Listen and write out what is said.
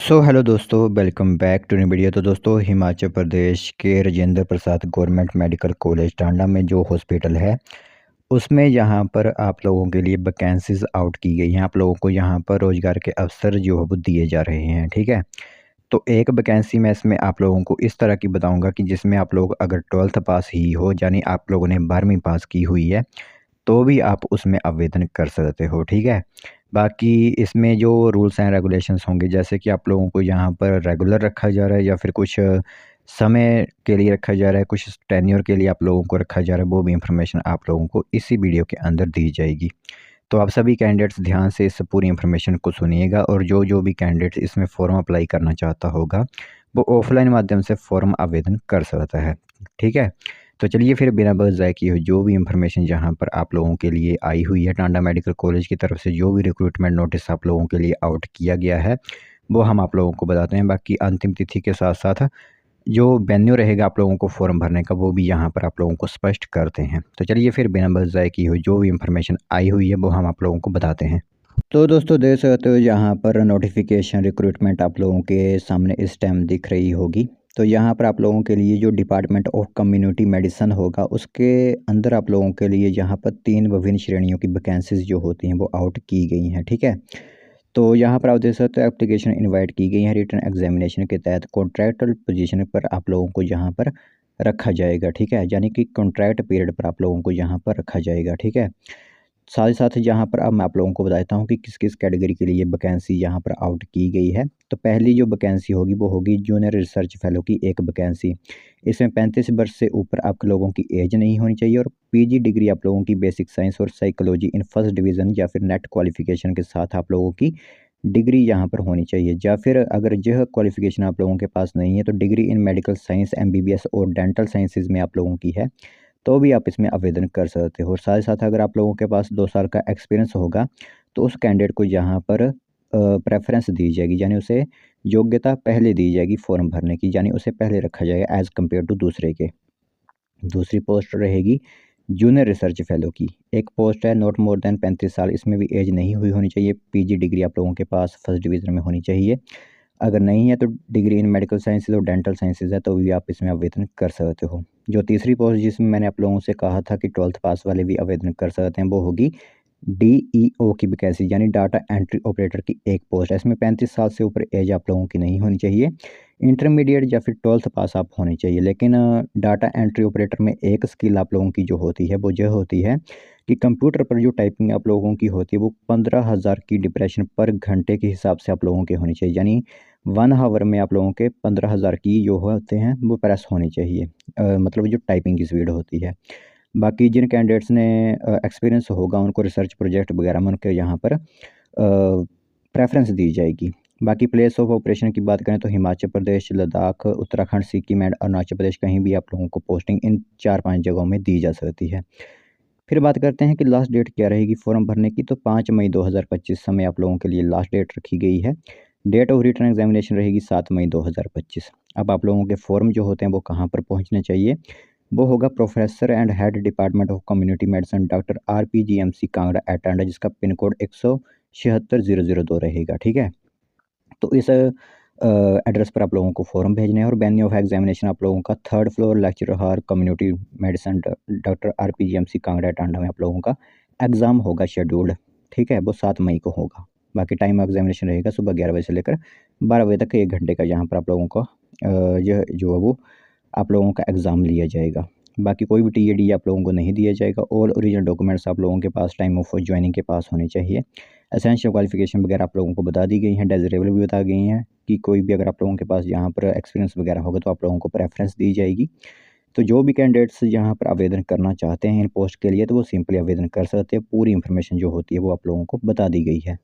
Hello दोस्तों, welcome back to new video. तो दोस्तों, हिमाचल प्रदेश के Rajendra Prasad government medical college Tanda में जो हॉस्पिटल है, उसमें यहाँ पर आप लोगों के लिए वैकेंसीज आउट की गई हैं। आप लोगों को यहाँ पर रोज़गार के अवसर जो है वो दिए जा रहे हैं, ठीक है। तो एक वैकेंसी मैं इसमें आप लोगों को इस तरह की बताऊंगा कि जिसमें आप लोग अगर 12th पास ही हो, यानी आप लोगों ने 12वीं पास की हुई है, तो भी आप उसमें आवेदन कर सकते हो, ठीक है। बाकी इसमें जो रूल्स एंड रेगुलेशंस होंगे, जैसे कि आप लोगों को यहाँ पर रेगुलर रखा जा रहा है या फिर कुछ समय के लिए रखा जा रहा है, कुछ टेन्योर के लिए आप लोगों को रखा जा रहा है, वो भी इंफॉर्मेशन आप लोगों को इसी वीडियो के अंदर दी जाएगी। तो आप सभी कैंडिडेट्स ध्यान से इस पूरी इन्फॉर्मेशन को सुनिएगा, और जो जो भी कैंडिडेट इसमें फ़ॉर्म अप्लाई करना चाहता होगा, वो ऑफलाइन माध्यम से फ़ॉर्म आवेदन कर सकता है, ठीक है। तो चलिए फिर बिना बस ज़ाय किए हुए जो भी इन्फॉर्मेशन जहाँ पर आप लोगों के लिए आई हुई है, टांडा मेडिकल कॉलेज की तरफ से जो भी रिक्रूटमेंट नोटिस आप लोगों के लिए आउट किया गया है, वो हम आप लोगों को बताते हैं। बाकी अंतिम तिथि के साथ साथ जो वेन्यू रहेगा आप लोगों को फॉर्म भरने का, वो भी यहाँ पर आप लोगों को स्पष्ट करते हैं। तो चलिए फिर बिना बस ज़ाय किए हुए जो भी इन्फॉर्मेशन आई हुई है, वो हम आप लोगों को बताते हैं। तो दोस्तों, देख सकते हो यहाँ पर नोटिफिकेशन रिक्रूटमेंट आप लोगों के सामने इस टाइम दिख रही होगी। तो यहाँ पर आप लोगों के लिए जो डिपार्टमेंट ऑफ कम्युनिटी मेडिसिन होगा, उसके अंदर आप लोगों के लिए यहाँ पर 3 विभिन्न श्रेणियों की वैकेंसीज जो होती हैं वो आउट की गई हैं, ठीक है। तो यहाँ पर आप देख सकते हो एप्लीकेशन इनवाइट की गई है। रिटन एग्जामिनेशन के तहत कॉन्ट्रैक्टल पोजीशन पर आप लोगों को यहाँ पर रखा जाएगा, ठीक है। यानी कि कॉन्ट्रैक्ट पीरियड पर आप लोगों को यहाँ पर रखा जाएगा, ठीक है। साथ ही साथ यहाँ पर अब मैं आप लोगों को बताता हूँ कि किस किस कैटेगरी के लिए वैकेंसी यहाँ पर आउट की गई है। तो पहली जो वैकेंसी होगी वो होगी जूनियर रिसर्च फेलो की एक वैकेंसी। इसमें 35 वर्ष से ऊपर आप लोगों की एज नहीं होनी चाहिए, और पीजी डिग्री आप लोगों की बेसिक साइंस और साइकोलॉजी इन फर्स्ट डिवीज़न या फिर नेट क्वालिफिकेशन के साथ आप लोगों की डिग्री यहाँ पर होनी चाहिए। या फिर अगर यह क्वालिफिकेशन आप लोगों के पास नहीं है, तो degree in medical science MBBS और डेंटल साइंसेज में आप लोगों की है, तो भी आप इसमें आवेदन कर सकते हो। और साथ ही साथ अगर आप लोगों के पास 2 साल का एक्सपीरियंस होगा, तो उस कैंडिडेट को यहाँ पर प्रेफ़रेंस दी जाएगी, यानी उसे योग्यता पहले दी जाएगी फ़ॉर्म भरने की, यानी उसे पहले रखा जाएगा एज़ कम्पेयर टू दूसरे के। दूसरी पोस्ट रहेगी जूनियर रिसर्च फेलो की। एक पोस्ट है नॉट मोर देन 35 साल, इसमें भी एज नहीं हुई होनी चाहिए। पीजी डिग्री आप लोगों के पास फर्स्ट डिवीज़न में होनी चाहिए। अगर नहीं है तो डिग्री इन मेडिकल साइंसेज और डेंटल साइंसेज है, तो भी आप इसमें आवेदन कर सकते हो। जो तीसरी पोस्ट जिसमें मैंने आप लोगों से कहा था कि 12th पास वाले भी आवेदन कर सकते हैं, वो होगी डीईओ की वैकेंसी, यानी डाटा एंट्री ऑपरेटर की एक पोस्ट है। इसमें 35 साल से ऊपर एज आप लोगों की नहीं होनी चाहिए। इंटरमीडिएट या फिर 12th पास आप होनी चाहिए। लेकिन डाटा एंट्री ऑपरेटर में एक स्किल आप लोगों की जो होती है वो यह होती है कि कंप्यूटर पर जो टाइपिंग आप लोगों की होती है वो 15,000 की डिप्रेशन पर घंटे के हिसाब से आप लोगों की होनी चाहिए। यानी 1 हावर में आप लोगों के 15,000 की जो होते हैं वो प्रेस होनी चाहिए, मतलब जो टाइपिंग की स्पीड होती है। बाकी जिन कैंडिडेट्स ने एक्सपीरियंस होगा, उनको रिसर्च प्रोजेक्ट वगैरह में उनके यहाँ पर प्रेफ़रेंस दी जाएगी। बाकी प्लेस ऑफ ऑपरेशन की बात करें तो हिमाचल प्रदेश, लद्दाख, उत्तराखंड, सिक्किम एंड अरुणाचल प्रदेश, कहीं भी आप लोगों को पोस्टिंग इन 4-5 जगहों में दी जा सकती है। फिर बात करते हैं कि लास्ट डेट क्या रहेगी फ़ॉर्म भरने की, तो 5 मई 2025 समय आप लोगों के लिए लास्ट डेट रखी गई है। डेट ऑफ रिटन एग्जामिनेशन रहेगी 7 मई 2025। अब आप लोगों के फॉर्म जो होते हैं वो कहाँ पर पहुँचने चाहिए, वो होगा professor and head department of community medicine doctor RPGMC Kangra at Tanda, जिसका पिन कोड 176,002 रहेगा, ठीक है। तो इस एड्रेस पर आप लोगों को फॉर्म भेजने हैं, और वेन्यू ऑफ एग्जामिनेशन आप लोगों का 3rd floor lecture hall community medicine doctor RPGMC Kangra Tanda में आप लोगों का एग्ज़ाम होगा शेड्यूल्ड, ठीक है। वो 7 मई को होगा। बाकी टाइम एग्जामिनेशन रहेगा सुबह 11 बजे से लेकर 12 बजे तक, 1 घंटे का यहाँ पर आप लोगों को यह जो है वो आप लोगों का एग्ज़ाम लिया जाएगा। बाकी कोई भी टीएडी आप लोगों को नहीं दिया जाएगा। ऑल ओरिजिनल डॉक्यूमेंट्स आप लोगों के पास टाइम ऑफ ज्वाइनिंग के पास होने चाहिए। एसेंशियल क्वालिफिकेशन वगैरह आप लोगों को बता दी गई हैं, डेज़िरेबल भी बता गई हैं कि कोई भी अगर आप लोगों के पास यहाँ पर एक्सपीरियंस वगैरह होगा तो आप लोगों को प्रेफ़रेंस दी जाएगी। तो जो भी कैंडिडेट्स यहाँ पर आवेदन करना चाहते हैं इन पोस्ट के लिए, तो वो सिंपली आवेदन कर सकते हैं। पूरी इन्फॉर्मेशन जो होती है वो आप लोगों को बता दी गई है।